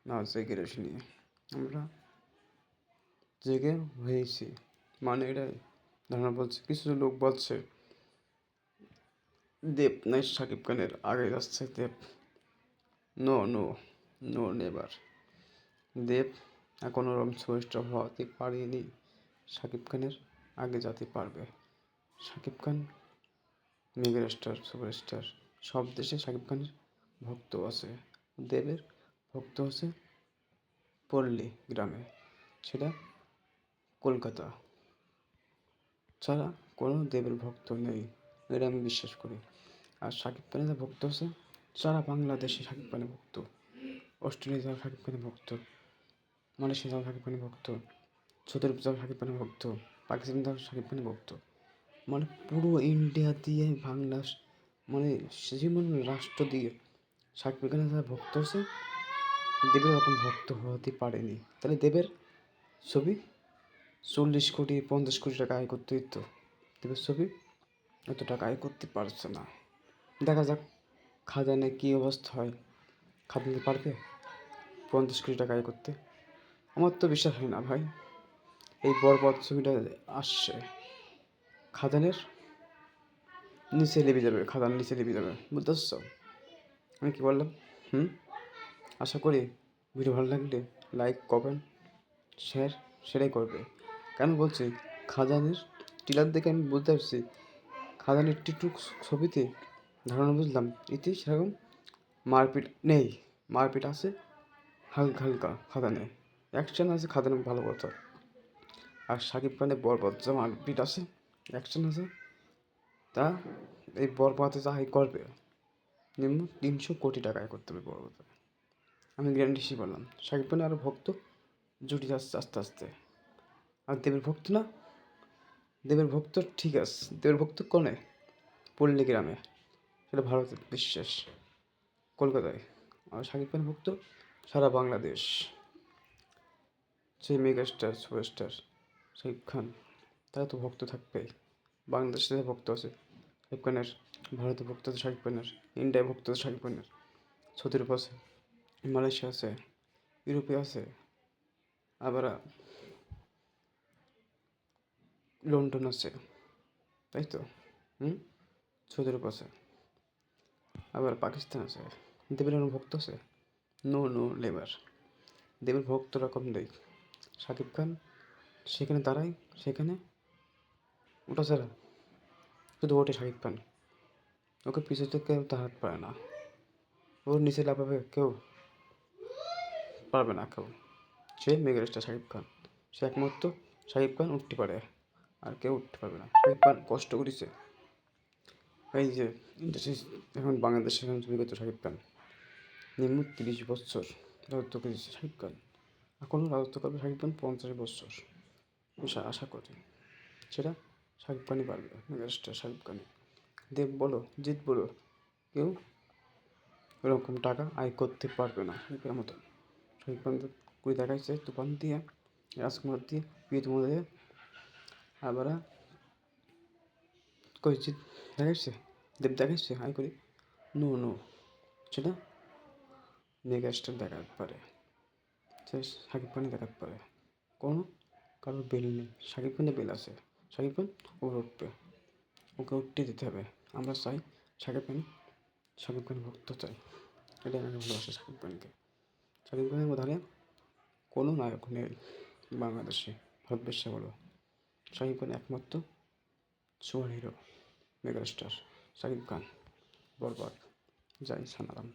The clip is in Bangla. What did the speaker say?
না জেগে নিয়ে আমরা জেগে হয়েছি, মানে এটাই ধারণা বলছে। কিছু লোক বলছে দেব নাই শাকিব খানের আগে যাচ্ছে Dev. No no no never. Dev এখনো ওরকম সুপারস্টার হতে পারেনি, শাকিব খানের আগে যেতে পারবে। Shakib Khan megastar, superstar. সব দেশে শাকিব খানের ভক্ত আছে। দেবের ভক্ত আছে পল্লী গ্রামে, সেটা কলকাতা ছাড়া কোনো দেবের ভক্ত নেই, এটা আমি বিশ্বাস করি। আর শাকিব খানের যে ভক্ত আছে সারা বাংলাদেশে শাকিব খানের ভক্ত, অস্ট্রেলিয়া যাওয়া শাকিব খানের ভক্ত, মালয়েশিয়া যাওয়া শাকিব খানের ভক্ত, সৌদি আরব যাওয়া শাকিব খানের ভক্ত, পাকিস্তান যাওয়া শাকিব খানের ভক্ত, মানে পুরো ইন্ডিয়া দিয়ে বাংলা, মানে যেমন রাষ্ট্র দিয়ে শাকিব খানের যারা ভক্ত আছে, দেবের ওরকম ভক্ত হতে পারেনি। তাহলে দেবের ছবি 40 কোটি 50 কোটি টাকা আয় করতে দিত, দেবের ছবি এত টাকা আয় করতে পারছে না। দেখা যাক খাদানে কী অবস্থা হয়। খাদানে পারবে 50 কোটি টাকা আয় করতে? আমার তো বিশ্বাস হয় না ভাই। এই বরবাদ ছবিটা আসছে, খাদানের নিচে লেবে যাবে, খাদান নিচে লেবে যাবে, বুঝতে পারছো আমি কী বললাম? আশা করি ভিডিও ভালো লাগলে লাইক কমেন্ট শেয়ার সেটাই করবে। কেন বলছি, খাদানের টিলার দেখে আমি বুঝতে পারছি খাদানের টিকটুক ছবিতে ধারণা বুঝলাম এতে সেরকম মারপিট নেই। মারপিট আছে হালকা হালকা, খাদানে অ্যাকশন আছে, খাদানে ভালো কথা। আর শাকিব খানের বরবাদ যা মারপিট আছে, অ্যাকশন আছে, তা এই বরবাদে যা করবে নিম্ন 300 কোটি টাকায় করতে হবে বরবাদে। আমি গ্যারান্টি সে বললাম। শাকিব খানের আরও ভক্ত জুটি যাচ্ছে আস্তে আস্তে। আর দেবের ভক্ত না, দেবের ভক্ত ঠিক আছে, দেবের ভক্ত কোনে? পল্লী গ্রামে, সেটা ভারতের বিশ্বাস, কলকাতায়। আর শাকিব খানের ভক্ত সারা বাংলাদেশ। সেই মেগাস্টার সুপারস্টার শাকিব খান, তারা তো ভক্ত থাকবেই। বাংলাদেশে ভক্ত আছে শাকিব খানের, ভারতে ভক্ত আছে শাকিব খানের, ইন্ডিয়ায় ভক্ত আছে শাকিব খানের, সৌদি আরব আছে, মালয়েশিয়া আছে, ইউরোপে আছে, আবার লন্ডন আছে, তাই তো সৌদি আরব আছে, আবার পাকিস্তান আছে। দেবের কোনো ভক্ত আছে? No no labour. দেবের ভক্ত রকম নেই। শাকিব খান সেখানে দাঁড়ায়, সেখানে ওটা ছাড়া শুধু ওঠে শাকিব খান, ওকে পিছু থেকে কেউ দাঁড়াতে পারে না, ওর নিচে লাফাবে কেউ পারবে না কেউ। সে মেগাস্টার শাকিব খান, সে একমাত্র শাকিব খান উঠতে পারে, আর কেউ উঠতে পারবে না। শাকিব খান কষ্ট করেছে, এই যে ইন্ডাস্ট্রি এখন বাংলাদেশে এখন ছবি করতো শাকিব খান, নিম্ন 30 বছর রাজত্ব করেছে শাকিব খান, এখনও রাজত্ব করবে শাকিব খান 50 বছর। আশা করি সেটা শাকিব খানই পারবে, মেগাস্টার শাকিব খানই। দেব বলো জিৎ বলো, কেউ এরকম টাকা আয় করতে পারবে না শাকিবের মতন। শাকিব খান করে দেখাইছে তুফান দিয়ে, রাজকুমার দিয়ে, প্রিয়তমা দিয়ে, আবার কই জিৎ দেখাইছে, দেব দেখাইছে আয় করি? নো নো, সেটা মেগাস্টার দেখাতে পারে, সে শাকিব খানই দেখাতে পারে। কোনো কারোর বেল নেই, শাকিব খানের বেল আছে, শাকিব খান ওর উঠবে, ওকে উঠতে দিতে হবে। আমরা চাই শাকিব খান ভক্ত চাই, এটাই আমি ভালোবাসি শাকিব খানকে। শাকিব খানের মধ্যে কোনো নায়ক নেই বাংলাদেশে, ভারতবর্ষে বলো। শাকিব খান একমাত্র super hero, megastar Shakib Khan. বরবাদ, জয় সানারাম।